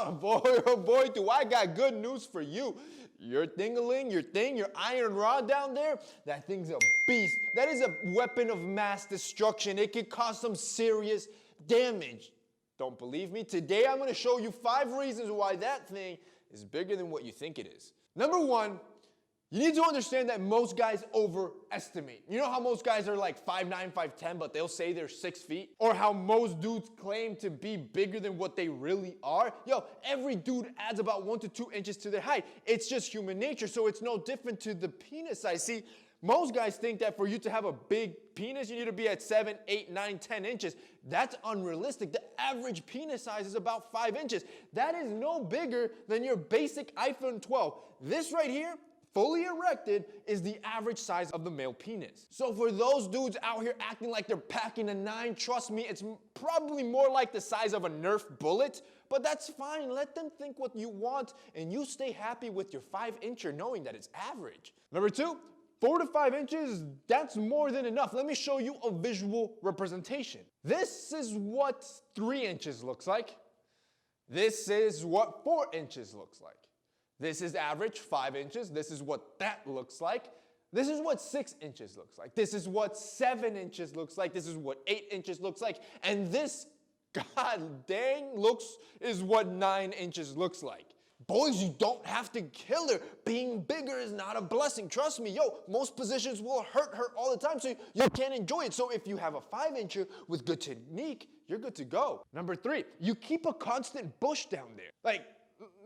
Boy, oh boy, do I got good news for you. Your thingaling, your iron rod down there, that thing's a beast. That is a weapon of mass destruction. It could cause some serious damage. Don't believe me? Today I'm going to show you 5 reasons why that thing is bigger than what you think it is. Number 1, you need to understand that most guys overestimate. You know how most guys are like 5'9", 5'10", but they'll say they're 6 feet? Or how most dudes claim to be bigger than what they really are? Yo, every dude adds about 1 to 2 inches to their height. It's just human nature, so it's no different to the penis size. See, most guys think that for you to have a big penis, you need to be at 7, 8, 9, 10 inches. That's unrealistic. The average penis size is about 5 inches. That is no bigger than your basic iPhone 12. This right here, fully erected, is the average size of the male penis. So for those dudes out here acting like they're packing a 9, trust me, it's probably more like the size of a Nerf bullet, but that's fine. Let them think what you want, and you stay happy with your 5-incher knowing that it's average. Number 2, 4 to 5 inches, that's more than enough. Let me show you a visual representation. This is what 3 inches looks like. This is what 4 inches looks like. This is average, 5 inches. This is what that looks like. This is what 6 inches looks like. This is what 7 inches looks like. This is what 8 inches looks like. And this, god dang, is what 9 inches looks like. Boys, you don't have to kill her. Being bigger is not a blessing. Trust me, yo, most positions will hurt her all the time, so you can't enjoy it. So if you have a 5-incher with good technique, you're good to go. Number 3, you keep a constant bush down there. Like,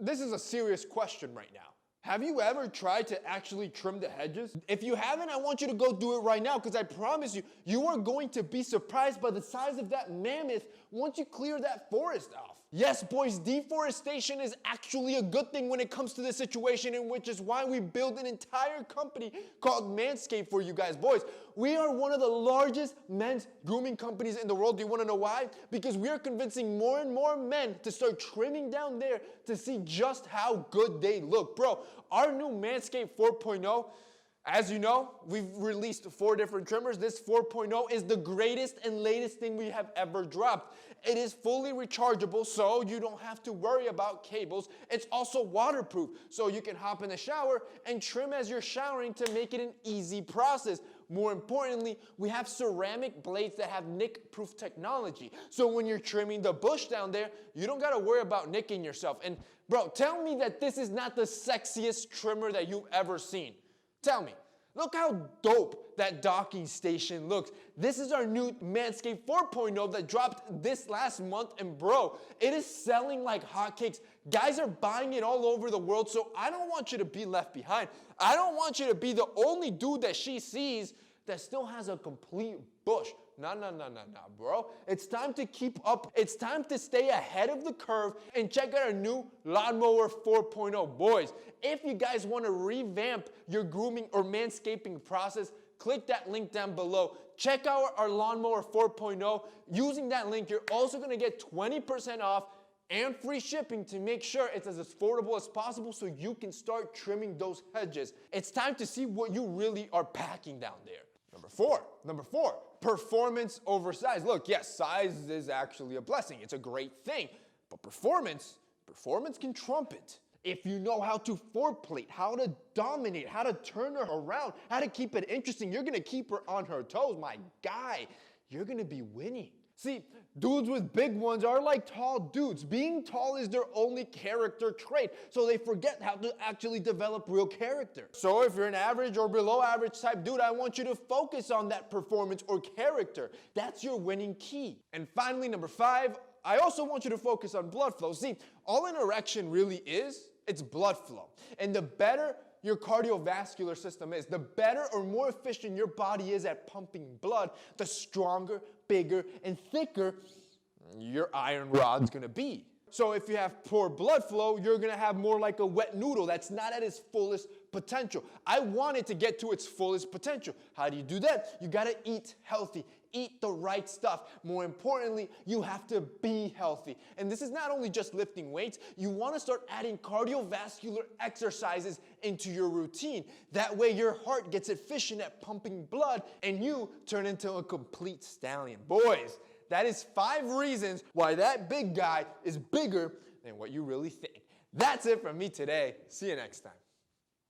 this is a serious question right now. Have you ever tried to actually trim the hedges? If you haven't, I want you to go do it right now, because I promise you, you are going to be surprised by the size of that mammoth once you clear that forest off. Yes, boys, deforestation is actually a good thing when it comes to this situation, and which is why we build an entire company called Manscaped for you guys. Boys, we are one of the largest men's grooming companies in the world. Do you want to know why? Because we are convincing more and more men to start trimming down there to see just how good they look. Bro, our new Manscaped 4.0, as you know, we've released 4 different trimmers. This 4.0 is the greatest and latest thing we have ever dropped. It is fully rechargeable, so you don't have to worry about cables. It's also waterproof, so you can hop in the shower and trim as you're showering to make it an easy process. More importantly, we have ceramic blades that have nick-proof technology. So when you're trimming the bush down there, you don't gotta worry about nicking yourself. And bro, tell me that this is not the sexiest trimmer that you've ever seen. Tell me. Look how dope that docking station looks. This is our new Manscaped 4.0 that dropped this last month, and bro, it is selling like hotcakes. Guys are buying it all over the world, so I don't want you to be left behind. I don't want you to be the only dude that she sees that still has a complete bush. No, bro. It's time to keep up. It's time to stay ahead of the curve and check out our new Lawnmower 4.0. Boys, if you guys want to revamp your grooming or manscaping process, click that link down below. Check out our Lawnmower 4.0. Using that link, you're also going to get 20% off and free shipping to make sure it's as affordable as possible so you can start trimming those hedges. It's time to see what you really are packing down there. Number four, performance over size. Look, yes, size is actually a blessing. It's a great thing. But performance can trump it. If you know how to foreplate, how to dominate, how to turn her around, how to keep it interesting, you're going to keep her on her toes. My guy, you're going to be winning. See, dudes with big ones are like tall dudes. Being tall is their only character trait, so they forget how to actually develop real character. So if you're an average or below average type dude, I want you to focus on that performance or character. That's your winning key. And finally, number 5, I also want you to focus on blood flow. See, all an erection really is, it's blood flow. And the better your cardiovascular system is, the better or more efficient your body is at pumping blood, the stronger, bigger, and thicker your iron rod's gonna be. So if you have poor blood flow, you're gonna have more like a wet noodle that's not at its fullest potential. I want it to get to its fullest potential. How do you do that? You gotta eat healthy. Eat the right stuff. More importantly, you have to be healthy. And this is not only just lifting weights, you want to start adding cardiovascular exercises into your routine. That way your heart gets efficient at pumping blood and you turn into a complete stallion. Boys, that is 5 reasons why that big guy is bigger than what you really think. That's it from me today. See you next time.